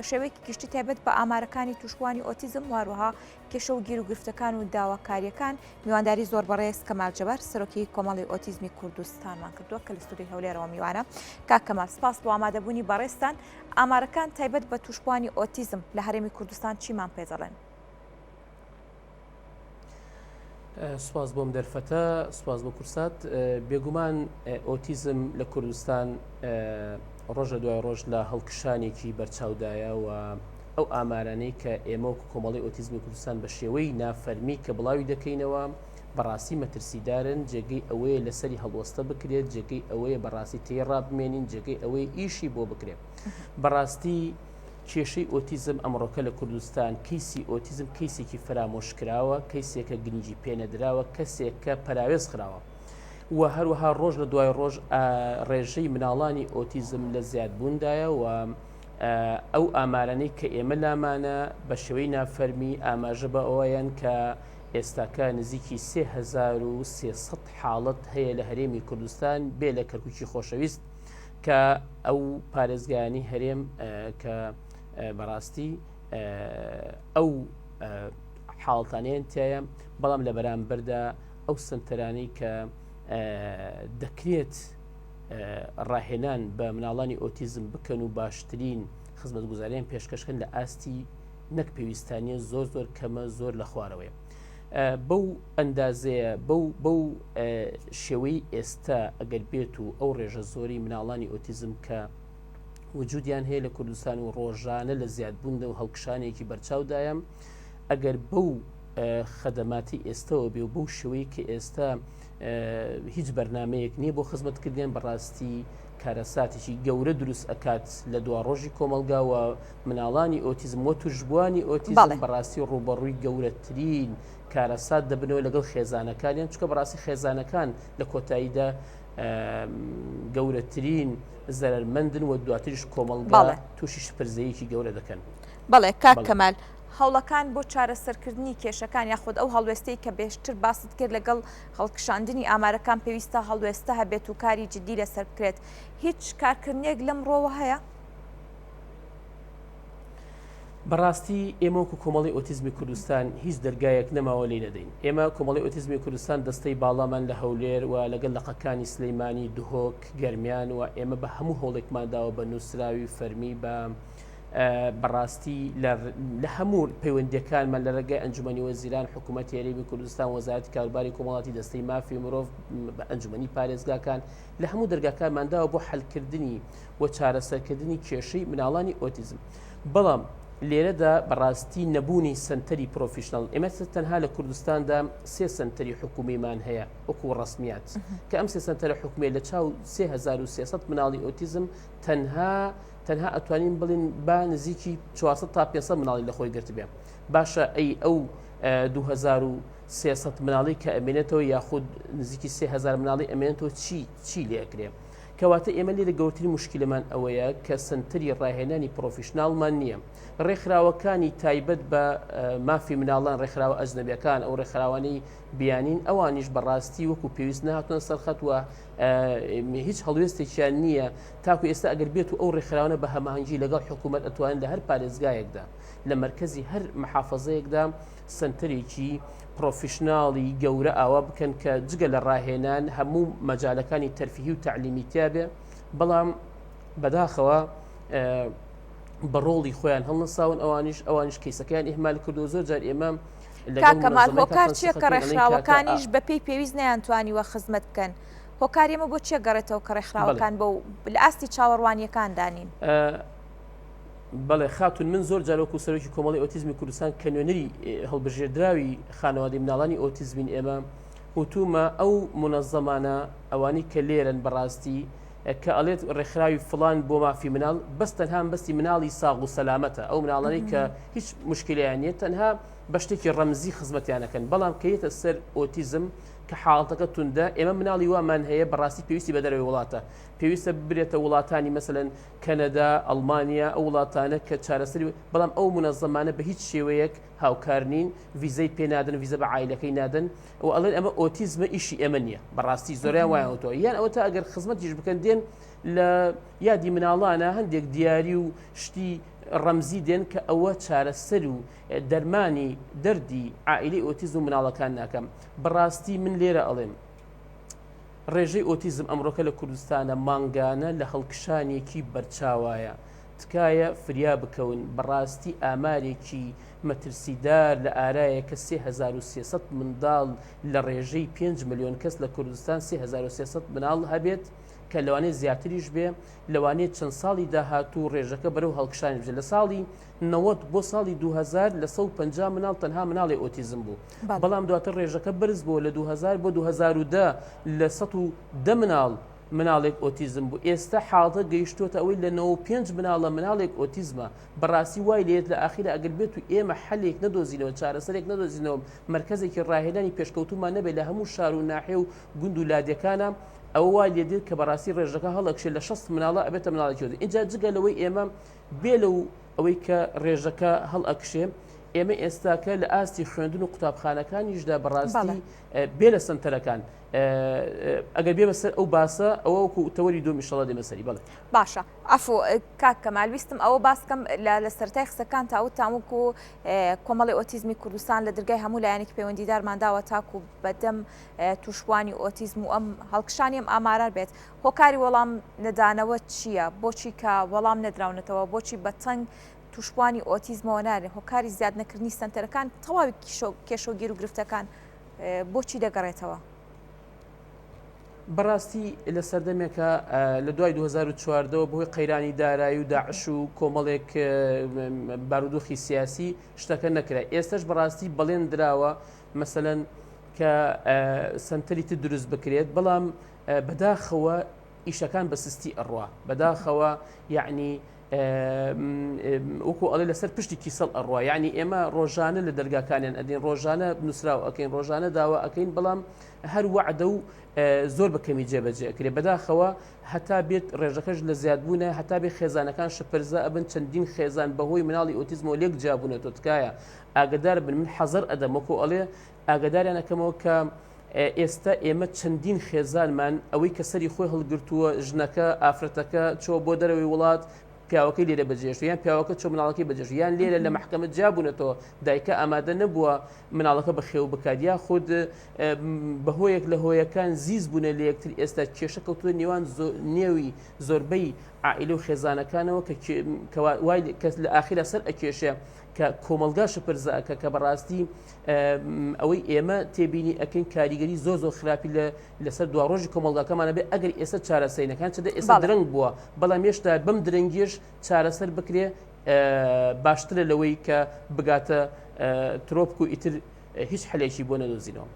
بە شێوەیەکی گشتی تایبەت بە ئامارەکانی توشکوانی ئۆتیزم واروها کێشە و گیر و گرفتەکان و داواکاریەکان میوانداری زۆر بەڕێز کەمال جەبار سەرۆکی کۆمەڵی ئۆتیزمی کوردستانمان کردووە کە لە ستوودیۆی هەولێرەوە میوانە. کاک کەمال سپاس بۆ ئامادەبوونی بەڕێزتان. ئامارەکان تایبەت بە توشکوانی ئۆتیزم لە هەرێمی کوردستان چیمان پێدەڵێن؟ سپاس بۆم دەرفەتە، سپاس بۆ کورسات. بێگومان ئۆتیزم لە کوردستان ڕۆژ لە دوای ڕۆژ لە هەڵکشانێکی بەرچاودایە و ئەو ئامارانەی کە ئێمە کۆمەڵی ئۆتیزمی کوردستان بە شێوەی نافەرمی کە بڵاوی دەکەینەوە بەڕاستی مەترسیدارن. جێگەی ئەوەیە لەسەری هەڵوەستە بکرێت، جێگەی ئەوەیە بەڕاستی تێڕابمێنین، جێگەی ئەوەیە ئیشی بۆ بکرێت. بەڕاستی کێشەی ئۆتیزم ئەمڕۆکە لە کوردستان کەیسی ئۆتیزم کەیسێکی فرامۆشکراوە، کەیسێکە گرنگی پێنەدراوە، کەسێک کە پەراوێز خراوە و هەروەها ڕۆژ لە دوای ڕۆژ ڕێژەی مناڵانی ئۆتیزم لە زیادبووندایە و ئەو ئامارانەی کە ئێمە لامانە بە شێوەی نافەرمی ئاماژە بە ئەوەیان کە ئێستاکە نزیکی 3300 حاڵەت هەیە لە هەرێمی کوردستان بێ لە کەرکووکی خۆشەویست کە ئەو پارێزگایانی هەرێم کە بەڕاستی ئەو حاڵتانەیان تایە، بەڵام لە بەرامبەردا ئەو سنتەرانی کە دەکرێت ڕاهێنان بە مناڵانی ئۆتیزم بکەن و باشترین خزمەتگوزاریان پێشکەشکن لە ئاستی نەک پێویستانیە زۆر کەمە، زۆر لە خوارەوەی. بەو ئەندازەیە بەو شێوەی ئێستا ئەگەر بێت و ئەو ڕێژە زۆری مناڵانی ئۆتیزم کە وجودیان هەیە لە کوردستان و ڕۆژانە لە زیادبوونە و هەڵکشانێکی بەرچاودایە، ئەگەر بەو خەدەماتی ئێستاەوە بێ و بەو شێوەی کە ئێستا هیچ بەرنمەیەک نییە بۆ خزمەتکردیان بەڕاستی کارەساتێکی گەورە دروست ئەکات لە دوا ڕۆژی کۆمەلگاوە مناڵانی ئۆتیزم و توشبوانی ئۆتیزم بەڕاستی ڕوبەڕووی گەورەترین کارەسات دەبنەوە لەگەڵ خێزانەکانیان، چکە بەڕاستی خێزانەکان لە کۆتاییدا گەورەترین زەرمەندن و دواتریش کۆمەلگا تووشی شپرزەیەکی گەورە دەکەن. بەڵێ کاک کەمال، هەوڵەکان بۆ چارەسەرکردنی کێشەکان یاخود ئەو هەڵوێستەی کە بێشتر باست کرد لەگەڵ هەڵکشاندنی ئامارەکان پێویستە هەڵوێستە هەبێت و کاری جدی لەسەر بکرێت. هیچ کارکردنێک لەمڕۆوە هەیە؟ بەڕاستی ئێمە وەکو کۆمەڵی ئۆتیزمی کوردستان هیچ دەرگایەک نەماوە لێ نەدەین. ئێمە کۆمەڵی ئۆتیزمی کوردستان دەستەی باڵامان لە هەولێر و لەگەڵ لەقەکانی سلەیمانی دهۆک گەرمیان و ئێمە بە هەموو هەوڵێکمانداوە بە نووسراوی فەرمی بە بەڕاستی لە هەموو پەیوەندیەکانمان لە ڕێگای ئەنجومەنی وەزیران، حکوومەتی هەرێمی کوردستان، وەزارەتی کاروباری کۆمەڵاتی، دەستەی مافی مرۆڤ، بە ئەنجومەنی پارێزگاکان لە هەموو دەرگاکانمانداوە بۆ حەلکردنی و چارەسەرکردنی کێشەی مناڵانی ئۆتیزم. بەڵام لێرەدا بەڕاستی نەبوونی سنتەری پرۆفیشنال، ئێمە تەنها لە کوردستاندا 3 سنتەری حکومیمان هەیە وەکو ڕسمیات کە ئەم 3 سنتەرە حکومی لە چاو 3300 مناڵی ئۆتیزم تەنها ئەتوانین بڵین با نزیکی 400 تا 500 مناڵی لە خۆی گرت بێ. باشە ئەی ئەو 2300 مناڵی کە ئەمێنێتەوە یاخود نزیکی 3000 مناڵی ئەمێنێتەوە چی لێکرێ؟ کەواتە ئێمە لێرە گەورەترین مشکلەمان ئەوەیە کە سنتەری ڕاهێنانی پرۆفیشناڵمان نییە. ڕێکخراوەکانی تایبەت بە مافی مناڵان، ڕێکخراوە ئەجنەبیەکان، ئەو ڕێکخراوانەی بیانین ئەوانیش بەڕاستی وەکو پێویست نهاتونە سەرخەت و هیچ هەڵوێستێکیان نییە تاکو ئێستا ئەگەر بێت و ئەو ڕێکخراوانە بە هەماهەنگی لەگەڵ حکوومەت ئەتوانن لە هەر پارێزگایەکدا لە مرکزی هەر محافەزەیەکدا سنتەرێکی پرۆفیشناڵی گەورە ئاوا بکەن کە جگە لە ڕاهێنان هەموو مەجالەکانی تەرفیهی و تعلیمی تیابێ، بەڵام بەداخەوە بە ڕۆڵی خۆیان هەڵنەساون ئەوانیش کەیسەکەیان ئیهمال کردو. زۆر جار ئێمە کاکەمال هۆکار چییە کە ڕێکخراوەکانیش بەپێی پێویست نەیانتوانیوە خزمەت بکەن؟ هۆکار ئێمە بۆ چیە گەڕێتەوە کە ڕێکخراوەکان بە لە ئاستی چاوەڕوانیەکان دانین؟ بەڵێ خاتون، من زۆر جارۆک و سەرۆکی کۆمەڵی ئۆتیزمی کوردستان کە نوێنەری هەڵبژێردراوی خانەوادەی مناڵانی ئۆتیزمین ئێمە وتومە ئەو منەظەمانە ئەوانی کە لێرن بەڕاستی کە ئەڵێت ڕێکخراوی فڵان بۆ مافی مناڵ بەس تەنها بەستی مناڵی ساغ و سەلامەتە، ئەو مناڵانی کە هیچ مشکلیان نیە تەنها بە شتێکی ڕەمزی خزمەتیانەکەن. بەڵام کەیتە سەر ئۆتیزم کە حاڵەتەکە توندا، ئێمە مناڵی وامان هەیە بەڕاستی پێویستی بە دەرەوەی وڵاتە، پێویستە ببرێتە وڵاتانی مەسەلەن کەنەدا، ئەڵمانیا، ئەو وڵاتانە کە چارەسەری، بەڵام ئەو منەظەمانە بە هیچ شێوەیەک هاوکار نین، ڤیزەی پێ نادەن، ڤیزە بە عایلەکەی نادەن و ئەڵێن ئەمە ئۆتیزمە ئیشی ئێمە نییە. بەڕاستی زۆریان وایەوەتەوە، یان ئەوە تا ئەگەر خزمەتیش بکەن دێن لە یادی مناڵانە هەندێک دیاری و شتی ڕەمزی دێن کە ئەوە چارەسەر و دەرمانی دەردی عائیلەی ئۆتیزم و مناڵەکان ناکەم. بەڕاستی من لێرە ئەڵێم ڕێژەی ئۆتیزم ئەمڕۆکە لە کوردستانە مانگانە لە هەڵکشانێکی بەرچاوایە. تکایە فریا بکەون. بەڕاستی ئامارێکی مەترسیدار لە ئارایە کە 3300 منداڵ لە ڕێژەی 5 ملیۆن کەس لە کوردستان 3300 مناڵ هەبێت کە لەوانەیە زیاتریش بێ، لەوانەیە چەند ساڵی داهاتوو ڕێژەکە بەرەو هەڵکشانی بژێت. لە ساڵی 90 بۆ ساڵی 2000 لە 150 مناڵ تەنها مناڵی ئۆتیزم بوو، بەڵام دواتر ڕێژەکە بەرز بوو لە 2000 بۆ 2010 لە 110 مناڵێک ئۆتیزم بوو. ئێستا حاڵە گەیشتوتە ئەوەی لە 95 مناڵێک ئۆتیزمە. بەڕاستی وای لێت لە ئاخیرە ئەگەر بێت و ئێمە حەلێک نەدۆزینەوە، چارەسەرێک نەدۆزینەوە، مرکزێکی ڕاهێنانی پێشکەوتومان نەبێت لە هەموو شار و ناحێ و گوند و لادەکانە، ئەوە وای لێدێت کە بەڕاستی ڕێژەکە هەڵەکشێت لە 60 مناڵە ئەبێتە مناڵێکی. اینجا جگە لەوەی ئێمە بێ لەو ئەوەی کە ڕێژەکە هەڵئەکشێ، ئێمە ئێستاکە لە ئاستی خوێندن و قوتابخانەکانیشدا بەڕاستی بێ لە سنتەرەکان ئەگەر بێ بەسەر ئەو باسە ئەوە وەکو تەوەری دۆ میشەڵە دێمەسەری. بەڵێ باشە ئەفۆ کاک کەمال ویستم ئەوە باسکەم لە سەرەتای قسەکان تاوت تاموکو کۆمەڵی ئۆتیزمی کوردستان لە دەرگای هەموو لایەنێکی پەیوەندیدارمانداوە تاکو بەدەم تووشوانی ئۆتیزم و ئەم هەڵکشانی ئەم ئامارە بێت. هۆکاری وەڵام نەدانەوە چییە؟ بۆچی کە وەڵام نەدراونەتەوە؟ بۆچی بەتەنگ تووشوانی ئۆتیزمەوە نارێ؟ هۆکاری زیاد نەکردنی سنتەرەکان تەواوی کێشەوگیر و گرفتەکان بۆچی دەگەڕێتەوە؟ بەڕاستی لە سەردەمێکە لە دوای 2014 بۆی قەیرانی دارایی و داعش و کۆمەڵێک بارودۆخی سیاسی شتەکە نەکرا. ئێستش بەڕاستی بەڵێن دراوە مەسەلەن کە سنتەری تر دروست بکرێت، بەڵام بەداخەوە ئیشەکان بە سستی ئەڕوا، بەداخەوە یعنی وەکو ئەڵێ لەسەر پشتی کیسەڵ ئەڕوا. یعنی ئێمە ڕۆژانە لە دەرگاکانیان ئەدەین، ڕۆژانە نووسراو ئەەکەین، ڕۆژانە داوا ئەەکەین، بەڵام هەر وعدە و زۆر بەکەمی جێبەجێکرێ. بەداخەوە هەتا بێت ڕێژەکەش لە زیادبوونە، هەتا بێت خێزانەکان شپرزە ئەبن چەندین خێزان بەهۆی مناڵی ئۆتیزمەوە لێک جابوونێتەوە. تکایە ئاگدار بن. من حەزەر ئەدەم وەکو ئەڵێ ئاگداریانەکەمەوە کە ئێستا ئێمە چەندین خێزانمان ئەوەی کە سەری خۆی هەڵگرتووە ژنەکە ئافرەتەکە چۆ بۆ دەرەوەی وڵات پیاوەکەی لێرە بەجێشت، یان پیاوەکە چۆ مناڵەکەی بەجێشت، یان لێرە لە محکەمە جابوونێتەوە دایکە ئامادە نەبووە مناڵەکە بەخێو بکات، یا خود بەهۆیەک لە هۆیەکان زیز بوونە لە یەکتر. ئێستا کێشە کەوتووە نێوان نێوی زۆربەی عائیلە و خێزانەکانەوە کە وای کەس لە ئاخیرە سەر ئەکێشێ کە کۆمەلگا شپرزەکە کە بەڕاستی ئەوەی ئێمە تێبینی ئەەکەین کاریگەری زۆر خراپی لەسەر دواڕۆژی کۆمەلگاکەمانە بێ ئەگەر ئێستا چارەسەرینەکان چدە ئێستا درەنگ بووە، بەڵام هێشتا بەم درەنگیش چارەسەر بکرێ باشترە لەوەی کە بگاتە ترۆپک و ئیتر هیچ حلێکی بۆ نەدۆزینەوە.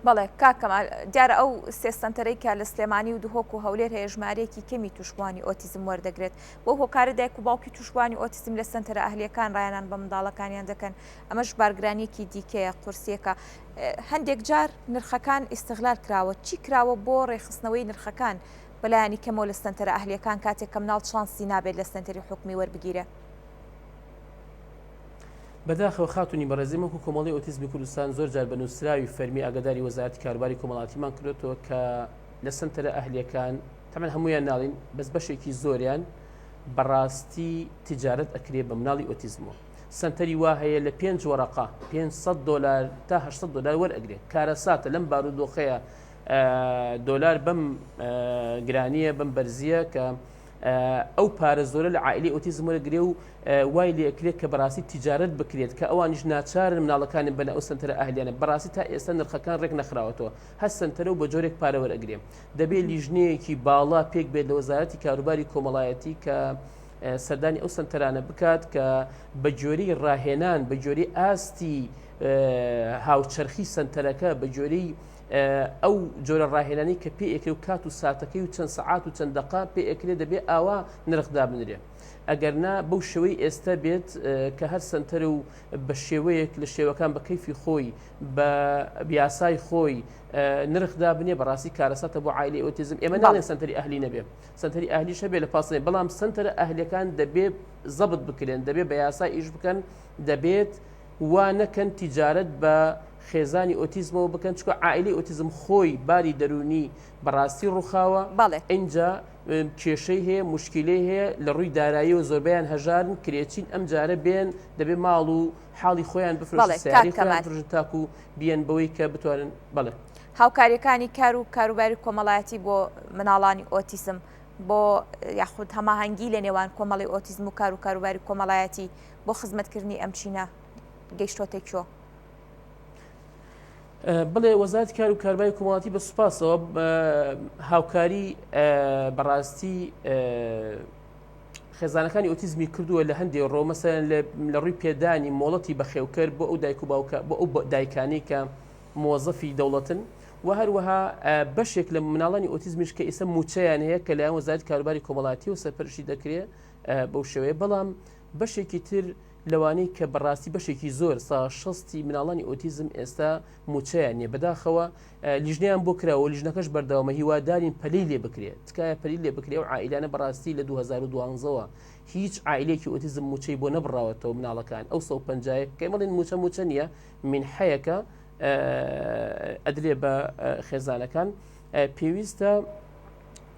بەڵێ کاکەمال دیارە ئەو سێ سنتەرەی کە لە سلێمانی و دهۆک و هەولێر هەیە ژمارەیەکی کەمی تووشبوانی ئۆتیزم وەردەگرێت. بۆ هۆکارە دایک و باوکی تووشبوانی ئۆتیزم لە سنتەرە ئەهلیەکان ڕایانان بە منداڵەکانیان دەکەن. ئەمەش بارگرانیەکی دیکەیە، قورسیەکە. هەندێک جار نرخەکان ئیستغلال کراوە. چی کراوە بۆ ڕێخستنەوەی نرخەکان بەلایانی کەمەوە لە سنتەرە ئەهلیەکان کاتێک کە مناڵ چانسی نابێت لە سنتەری حکومی وەربگیرە؟ بەداخەوە خاتونی بەڕێزی وەکو کۆمەڵی ئۆتیزمی کوردستان زۆر جار بە نووسراوی فەرمی ئاگاداری وەزارەتی کاروباری کۆمەڵاتیمان کردێتەوە کە لە سنتەرە ئەهلیەکان تەمەن هەمویان ناڵین بەس بەشێکی زۆریان بەڕاستی تجارەت ئەکرێ بە مناڵی ئۆتیزمەوە. سنتەری وا هەیە لە 5 وەرەقا $500 تا $800 وەرئەگرێت. کارەساتە لەم بارودۆخەیە دۆلار بەم گرانیە بەم بەرزیە کە ئەو پارە زۆرە لە عائیلەی ئۆتیزم وەرەگرێ و وای لێکرێت کە بەڕاستی تیجارەت بکرێت کە ئەوانیش ناچارن مناڵەکانی بەنە ئەو سنتەرە ئەهلیانە. بەڕاستی تا ئێستا نرخەکان ڕێک نەخراوەتەوە، هەر سنتەرە و بە جۆرێک پارە وەرەگرێ. دەبێت لیژنەیەکی باڵا پێک بێت لە وەزارەتی کاروباری کۆمەڵایەتی کە سەردانی ئەو سنتەرانە بکات کە بە جۆرەی ڕاهێنان، بە جۆرەی ئاستی هاوچەرخی سنتەرەکە، بە جۆرەی ئەو جۆرە ڕاهێنانی کە پێ ئەکرێ و کات و ساتەکەی و چەند سەعات و چەند دەقا پێ ئەکرێ دەبێت ئاوا نرخدا بنرێ. ئەگەرنا بەو شێوەی ئێستا بێت کە هەر سنتەرە و بە شێوەیەک لە شێوەکان بە کەیفی خۆی بە بیاسای خۆی نرخدا بنێ، بەڕاستی کارەساتە بۆ عائیلەی ئۆتیزم. ئێمە ناڵێن سنتەری ئەهلی نەبێ، سنتەری ئەهلیش هەبێ لە پاسێ، بەڵام سنتەرە ئەهلیەکان دەبێت زەبط بکرێن، دەبێت بە یاسا ئیش بکەن، دەبێت وا نەکەن تیجارەت بە خێزانی ئۆتیزمەوە بکەن چکە عائیلەی ئۆتیزم خۆی باری دەرونی بەڕاستی ڕووخاوە اینجا کێشەی هەیە مشکلەی هەیە لە ڕووی دارایی و زۆربیان هەژارن کرێچین ئەم جارە بێن دەبێ ماڵ و حاڵی خۆیان بفرۆشن سیاری خۆیان بفرۆشن تاکو بیان بەوەی کە بتوانن بەڵێ هاوکاریەکانی کار و کاروباری کۆمەڵایەتی بۆ مناڵانی ئۆتیزم بۆ یاخود هەماهەنگی لە نێوان کۆمەڵی ئۆتیزم و کار و کاروباری کۆمەڵایەتی بۆ خزمەتکردنی ئەم چینە گەیشتۆتێکیۆ بڵێ وەزارەتی کار و کاربای کۆمەڵاتی بە سوپاسەوە هاوکاری بەڕاستی خێزانەکانی ئۆتیزمی کردووە لە هەندێک ڕۆ مەسەن لە ڕووی پێدانی مۆڵەتی بەخێوکەر بۆ ئەو دایک و باوکە بۆ ئەو دایکانی کە مۆزەفی دەوڵەتن و هەروەها بەشێک لە مناڵانی ئۆتیزمیش کە ئێستا موچەیان هەیە کە لایەن وەزارەتی کاروباری کۆمەڵاتی و سەرپەرشی دەکرێت بەو شێوەیە بەڵام بەشێکی تر لەوانەی کە بەڕاستی بەشێکی زۆر شەستی مناڵانی ئۆتیزم ئێستا موچەیان نیە بەداخەوە لیژنیان بۆ کراوە لیژنەکەش بەردەوامە هیوادارین پەلەی لێ بکرێت تکایە پەلی لێ بکرێ و عائیلانە بەڕاستی لە 2012ەوە هیچ عائیلێکی ئۆتیزم موچەی بۆ نەبڕاوەتەوە مناڵەکان ئەو 150 کە مەڵێن موچە نییە من حەیەکە ئەدرێ بە خێزانەکان پێویستە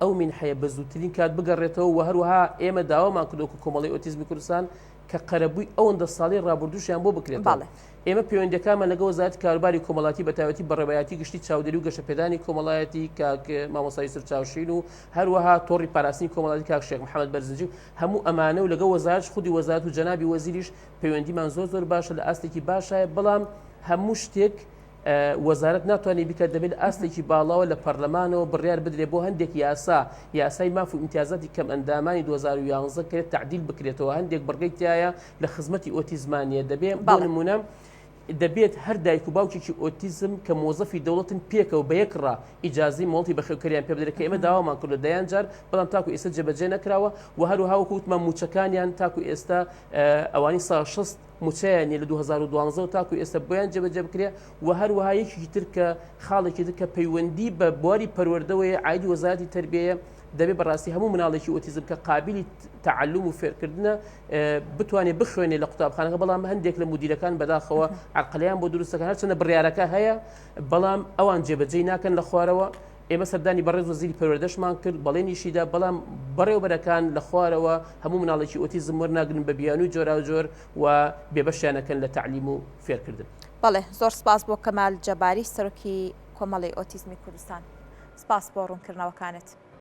ئەو من حەیە بە زووترین کات بگەڕێتەوە و هەروەها ئێمە داوامان کردوکە کۆمەڵی ئۆتیزمی کوردستان کە قەرەبووی ئەوەندە ساڵی ڕابردووشیان بۆ بکرێتەوە ئێمە پەیوەندیەکانمان لەگە وەزارەتی کاروباری کۆمەڵاتی بەتایبەتی بەڕێوایەتی گشتی چاودێری و گەشەپێدانی کۆمەڵایەتی کاک مامۆستای سەرچاوشین و هەروەها تۆڕی پاراستنی کۆمەڵاتی کاک شێخ محەممەد بەرزنجی هەموو ئەمانە و لەگە وەزارەت خودی وەزارەت و جەنابی وەزیریش پەیوەندیمان زۆر باشە لە ئاستێکی باشایە بەڵام هەموو شتێک وەزارەت ناتوانێت بیکات دەبێت ئاستێکی باڵاوە لە پەرلەمانەوە بڕیار بدرێت بۆ هەندێک یاسای ماف و ئیمتیازاتی کەم ئەندامانی 2011 کرێت تعدیل بکرێتەوە هەندێک بڕگەی تایە لە خزمەتی ئۆتیزمانیە دەبێت بۆ نمونە دەبێت هەر دایک و باوکێکی ئۆتیزم کە مۆزەفی دەوڵەتن پێکەوە بە یەکڕ ئیجازی مۆڵتی بەخێوکەریان پێ بدرێت کە ئێمە داوامان کردو دەیان جار بەڵام تاکو ئێستا جێبەجێ نەکراوە و هەروەها وەکوتمان موچەکانیان تاکو ئێستا ئەوانی 6 موچەیانی لە 2012 تاکو ئێستا بۆیان جێبەجێ بکرێ و هەروەها یەکێکی تر کە خاڵێکی تر کە پەیوەندی بە بواری پەروەردەوەی عایدی وەزارەتی تەربیەیە دەبێت بەڕاستی هەموو مناڵێکی ئۆتیزم کە قابلی تعلم و فێرکردنە بتوانێت بخوێنێ لە قوتابخانەکە بەڵام هەندێک لە مدیرەکان بەداخەوە عقلیان بۆ دروستەکان هەرچەندە بڕیارەکە هەیە بەڵام ئەوان جێبەجێ ناکەن لە خوارەوە ئێمە سەردانی بەڕێز وەزیری پەروەردەشمان کرد بەڵێنیشیدا بەڵام بەڕێوەبەرەکان لە خوارەوە هەموو مناڵێکی ئۆتیزم وەرناگرن بە بیانووی جۆرا و جۆر و بێبەشیانەکەن لە تعلیم و فێرکردن. بەڵێ زۆر سپاس بۆ کەمال جەباری سەرۆکی کۆمەڵی ئۆتیزمی کوردستان. سپاس بۆ ڕوونکردنەوەکانت.